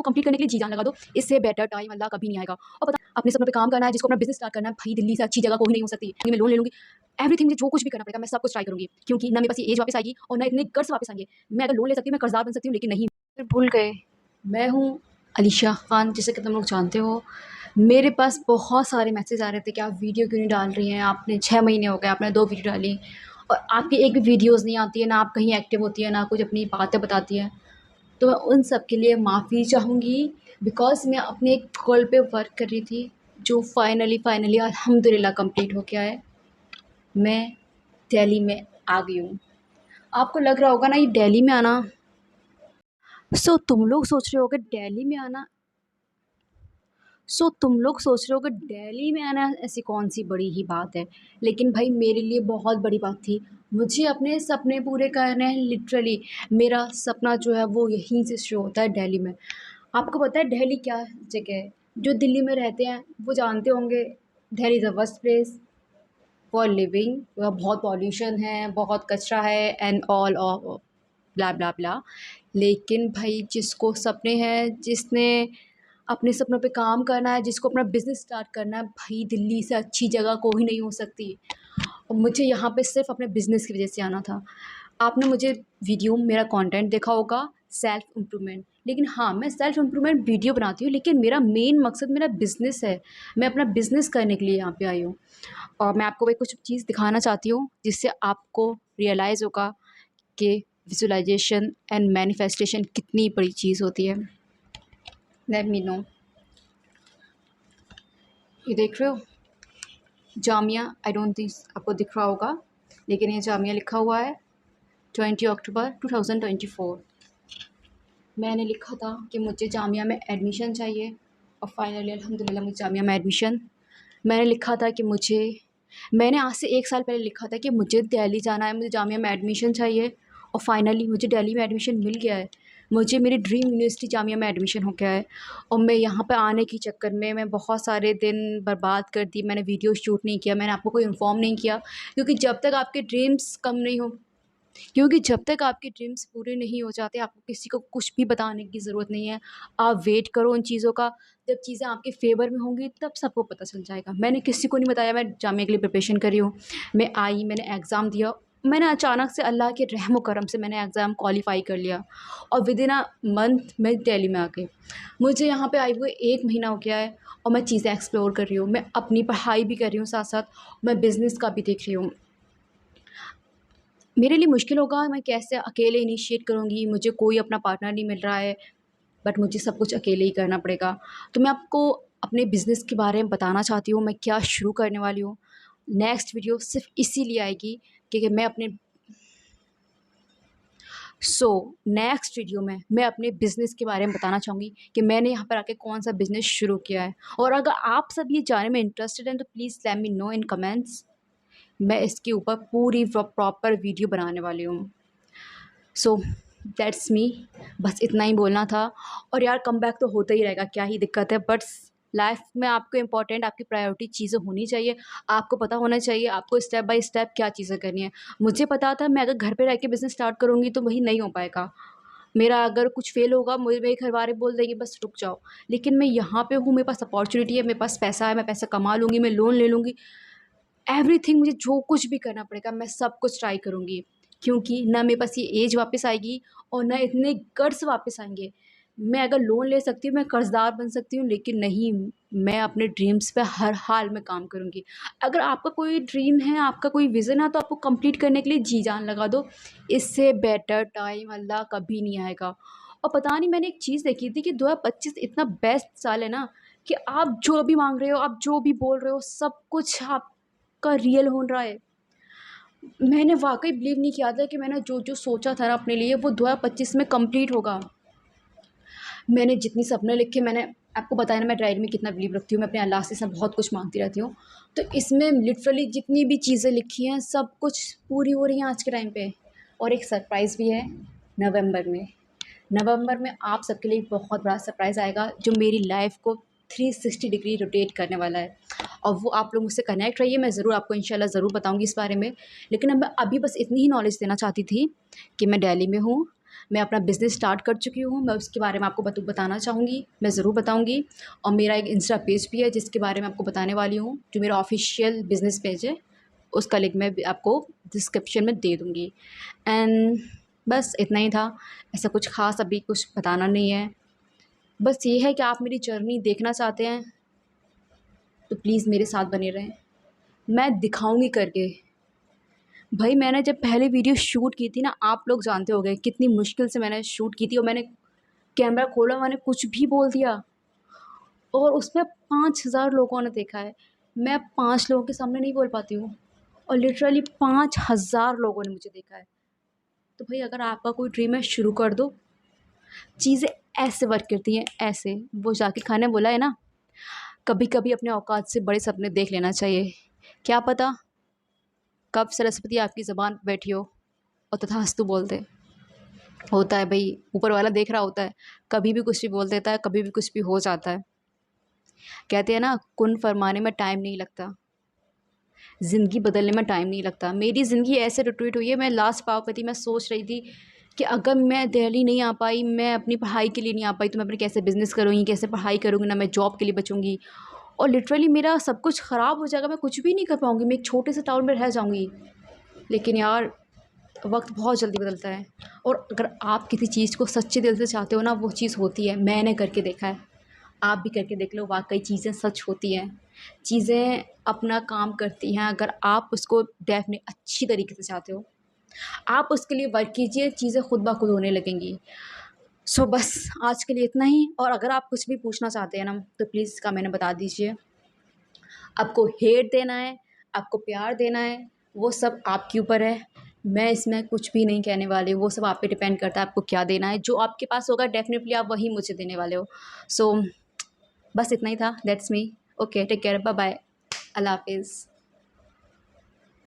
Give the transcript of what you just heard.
Complete करने के लिए जी जान लगा दो, इससे बेटर टाइम अल्लाह कभी नहीं आएगा। और पता अपने सपनों पे काम करना है, जिसको अपना बिजनेस स्टार्ट करना है, भाई दिल्ली से अच्छी जगह कोई नहीं हो सकती। मैं लोन ले लूँगी, एवरीथिंग मुझे जो कुछ भी करना पड़ेगा मैं सब कुछ ट्राई करूँगी, क्योंकि ना मेरे पास ये एज वापस आएगी और ना इतने कर्ज वापस आएंगे। मैं अगर लोन ले सकती हूँ मैं कर्जदार बन सकती हूँ, लेकिन नहीं। फिर भूल गए, मैं हूँ अलीशा खान, जिसे कि तुम लोग जानते हो। मेरे पास बहुत सारे मैसेज आ रहे थे कि आप वीडियो क्यों नहीं डाल रही हैं, आपने 6 महीने हो गए, आपने 2 वीडियो डाली और आपकी एक भी वीडियोज़ नहीं आती है, ना आप कहीं एक्टिव होती है, ना कुछ अपनी बातें बताती है। तो मैं उन सब के लिए माफ़ी चाहूँगी, बिकॉज़ मैं अपने एक गोल पे वर्क कर रही थी, जो फाइनली अल्हम्दुलिल्लाह कंप्लीट हो गया है। मैं दिल्ली में आ गई हूँ। आपको लग रहा होगा ना ये दिल्ली में आना, तुम लोग सोच रहे होगे दिल्ली में आना, तुम लोग सोच रहे होगे दिल्ली में आना ऐसी कौन सी बड़ी ही बात है। लेकिन भाई मेरे लिए बहुत बड़ी बात थी। मुझे अपने सपने पूरे करने हैं लिटरली। मेरा सपना जो है वो यहीं से शुरू होता है, दिल्ली में। आपको पता है दिल्ली क्या जगह है? जो दिल्ली में रहते हैं वो जानते होंगे, Delhi is the worst place for living. वहाँ बहुत पॉल्यूशन है, बहुत कचरा है एंड ऑल ऑफ ब्ला ब्ला ब्ला। लेकिन भाई जिसको सपने हैं, जिसने अपने सपनों पे काम करना है, जिसको अपना बिज़नेस स्टार्ट करना है, भाई दिल्ली से अच्छी जगह कोई नहीं हो सकती। और मुझे यहाँ पे सिर्फ़ अपने बिज़नेस की वज़ह से आना था। आपने मुझे वीडियो मेरा कंटेंट देखा होगा सेल्फ़ इम्प्रूवमेंट, लेकिन हाँ, मैं सेल्फ़ इम्प्रूवमेंट वीडियो बनाती हूँ, लेकिन मेरा मेन मकसद मेरा बिज़नेस है। मैं अपना बिज़नेस करने के लिए यहाँ पे आई हूँ। और मैं आपको वही कुछ चीज़ दिखाना चाहती हूँ, जिससे आपको रियलाइज़ होगा कि विज़ुअलाइज़ेशन एंड मैनिफेस्टेशन कितनी बड़ी चीज़ होती है। Let me know. ये देख रहे हो जामिया, आई डोंट थिंक आपको दिख रहा होगा, लेकिन ये जामिया लिखा हुआ है 20 अक्टूबर 2024। मैंने लिखा था कि मुझे जामिया में एडमिशन चाहिए और फाइनली अल्हम्दुलिल्लाह मुझे जामिया में एडमिशन। मैंने लिखा था कि मैंने आज से 1 साल पहले लिखा था कि मुझे दिल्ली जाना है, मुझे जामिया में एडमिशन चाहिए और फाइनली मुझे दिल्ली में एडमिशन मिल गया है। मुझे मेरी ड्रीम यूनिवर्सिटी जामिया में एडमिशन हो गया है और मैं यहाँ पे आने के चक्कर में मैं बहुत सारे दिन बर्बाद कर दी। मैंने वीडियो शूट नहीं किया, मैंने आपको कोई इन्फॉर्म नहीं किया, क्योंकि जब तक आपके ड्रीम्स कम नहीं हो क्योंकि जब तक आपके ड्रीम्स पूरे नहीं हो जाते, आपको किसी को कुछ भी बताने की ज़रूरत नहीं है। आप वेट करो उन चीज़ों का, जब चीज़ें आपके फ़ेवर में होंगी तब सबको पता चल जाएगा। मैंने किसी को नहीं बताया मैं जामिया के लिए प्रिपरेशन कर रही हूँ। मैं आई, मैंने एग्ज़ाम दिया, मैंने अचानक से अल्लाह के रहम व करम से मैंने एग्ज़ाम क्वालीफ़ाई कर लिया और विदिन अ मंथ मैं दिल्ली में आ गई। मुझे यहाँ पे आए हुए 1 महीना हो गया है और मैं चीज़ें एक्सप्लोर कर रही हूँ। मैं अपनी पढ़ाई भी कर रही हूँ साथ-साथ, मैं बिज़नेस का भी देख रही हूँ। मेरे लिए मुश्किल होगा, मैं कैसे अकेले इनिशिएट करूँगी, मुझे कोई अपना पार्टनर नहीं मिल रहा है, बट मुझे सब कुछ अकेले ही करना पड़ेगा। तो मैं आपको अपने बिज़नेस के बारे में बताना चाहती हूँ, मैं क्या शुरू करने वाली हूँ। नेक्स्ट वीडियो सिर्फ़ इसीलिए आएगी क्योंकि नेक्स्ट वीडियो में मैं अपने बिज़नेस के बारे में बताना चाहूँगी कि मैंने यहाँ पर आके कौन-सा बिज़नेस शुरू किया है। और अगर आप सब ये जानने में इंटरेस्टेड हैं तो please let me know in comments. मैं इसके ऊपर पूरी प्रॉपर वीडियो बनाने वाली हूँ। सो दैट्स मी, बस इतना ही बोलना था। और यार कमबैक तो होता ही रहेगा, क्या ही दिक्कत है, बट लाइफ में आपको इम्पोर्टेंट आपकी प्रायोरिटी चीज़ें होनी चाहिए। आपको पता होना चाहिए आपको स्टेप बाय स्टेप क्या चीज़ें करनी है। मुझे पता था मैं अगर घर पे रह के बिज़नेस स्टार्ट करूँगी तो वही नहीं हो पाएगा। मेरा अगर कुछ फ़ेल होगा मुझे मेरे घर वाले बोल देंगे बस रुक जाओ। लेकिन मैं यहाँ पे हूँ, मेरे पास अपॉर्च्युनिटी है, मेरे पास पैसा है, मैं पैसा कमा लूँगी, मैं लोन ले लूँगी। एवरीथिंग मुझे जो कुछ भी करना पड़ेगा मैं सब कुछ ट्राई करूँगी, क्योंकि ना मेरे पास ये एज वापस आएगी और ना इतने कर्ज़ वापस आएँगे। मैं अगर लोन ले सकती हूँ, मैं कर्ज़दार बन सकती हूँ, लेकिन नहीं, मैं अपने ड्रीम्स पे हर हाल में काम करूँगी। अगर आपका कोई ड्रीम है, आपका कोई विज़न है तो आपको कंप्लीट करने के लिए जी जान लगा दो। इससे बेटर टाइम अल्लाह कभी नहीं आएगा। और पता नहीं मैंने एक चीज़ देखी थी कि 2025 इतना बेस्ट साल है ना कि आप जो भी माँग रहे हो, आप जो भी बोल रहे हो, सब कुछ आपका रियल हो रहा है। मैंने वाक़ई बिलीव नहीं किया था कि मैंने जो-जो सोचा था ना अपने लिए वो 2025 में कंप्लीट होगा। मैंने जितनी सपने लिखे, मैंने आपको बताया ना मैं डायरी में कितना बिलीव रखती हूँ, मैं अपने अल्लाह से सब बहुत कुछ माँगती रहती हूँ। तो इसमें लिटरली जितनी भी चीज़ें लिखी हैं सब कुछ पूरी हो रही हैं आज के टाइम पे। और एक सरप्राइज़ भी है नवंबर में। नवंबर में आप सबके लिए बहुत बड़ा सरप्राइज़ आएगा जो मेरी लाइफ़ को 360 डिग्री रोटेट करने वाला है। और वो आप लोग मुझसे कनेक्ट रहिए, मैं ज़रूर आपको इंशाल्लाह ज़रूर बताऊँगी इस बारे में। लेकिन अब मैं अभी बस इतनी ही नॉलेज देना चाहती थी कि मैं दिल्ली में हूँ, मैं अपना बिज़नेस स्टार्ट कर चुकी हूँ, मैं उसके बारे में आपको बताना चाहूँगी, मैं ज़रूर बताऊँगी। और मेरा एक इंस्टा पेज भी है जिसके बारे में आपको बताने वाली हूँ, जो मेरा ऑफ़िशियल बिज़नेस पेज है, उसका लिंक मैं भी आपको डिस्क्रिप्शन में दे दूँगी। एंड बस इतना ही था, ऐसा कुछ ख़ास अभी कुछ बताना नहीं है। बस ये है कि आप मेरी जर्नी देखना चाहते हैं, तो प्लीज़ मेरे साथ बने रहें। मैं दिखाऊँगी करके। भाई मैंने जब पहले वीडियो शूट की थी ना, आप लोग जानते होंगे कितनी मुश्किल से मैंने शूट की थी, और मैंने कैमरा खोला, मैंने कुछ भी बोल दिया और उसमें 5,000 लोगों ने देखा है। मैं 5 लोगों के सामने नहीं बोल पाती हूँ, और लिटरली 5,000 लोगों ने मुझे देखा है। तो भाई अगर आपका कोई ड्रीम है, शुरू कर दो। चीज़ें ऐसे वर्क करती हैं, ऐसे। वो जाकिर खान ने बोला है ना, कभी-कभी अपने औकात से बड़े सपने देख लेना चाहिए। क्या पता कब सरस्वती आपकी ज़ुबान पे बैठी हो और तथास्तु बोल दे। होता है भई, ऊपर वाला देख रहा होता है, कभी भी कुछ भी बोल देता है, कभी भी कुछ भी हो जाता है। कहते हैं ना, कुन फरमाने में टाइम नहीं लगता, ज़िंदगी बदलने में टाइम नहीं लगता। मेरी ज़िंदगी ऐसे रोटेट हुई है, मैं लास्ट पाव पे थी, मैं सोच रही थी कि अगर मैं दिल्ली नहीं आ पाई, मैं अपनी पढ़ाई के लिए नहीं आ पाई, तो मैं अपने कैसे बिज़नेस करूँगी, कैसे पढ़ाई करूँगी, ना मैं जॉब के लिए बचूँगी, और लिटरली मेरा सब कुछ ख़राब हो जाएगा, मैं कुछ भी नहीं कर पाऊँगी, मैं एक छोटे से टाउन में रह जाऊँगी। लेकिन यार, वक्त बहुत जल्दी बदलता है, और अगर आप किसी चीज़ को सच्चे दिल से चाहते हो ना, वो चीज़ होती है। मैंने करके देखा है, आप भी करके देख लो, वाकई चीज़ें सच होती हैं। चीज़ें अपना काम करती हैं, अगर आप उसको डेफिनेट अच्छी तरीके से चाहते हो, आप उसके लिए वर्क कीजिए, चीज़ें खुद ब खुद होने लगेंगी। सो बस आज के लिए इतना ही, और अगर आप कुछ भी पूछना चाहते हैं ना, तो प्लीज़ कमेंट में बता दीजिए। आपको हेट देना है, आपको प्यार देना है, वो सब आपके ऊपर है। मैं इसमें कुछ भी नहीं कहने वाली, वो सब आप पे डिपेंड करता है आपको क्या देना है। जो आपके पास होगा डेफ़िनेटली आप वही मुझे देने वाले हो। सो बस इतना ही था, that's me. Okay, take care, bye bye, अल्लाह हाफ़िज़।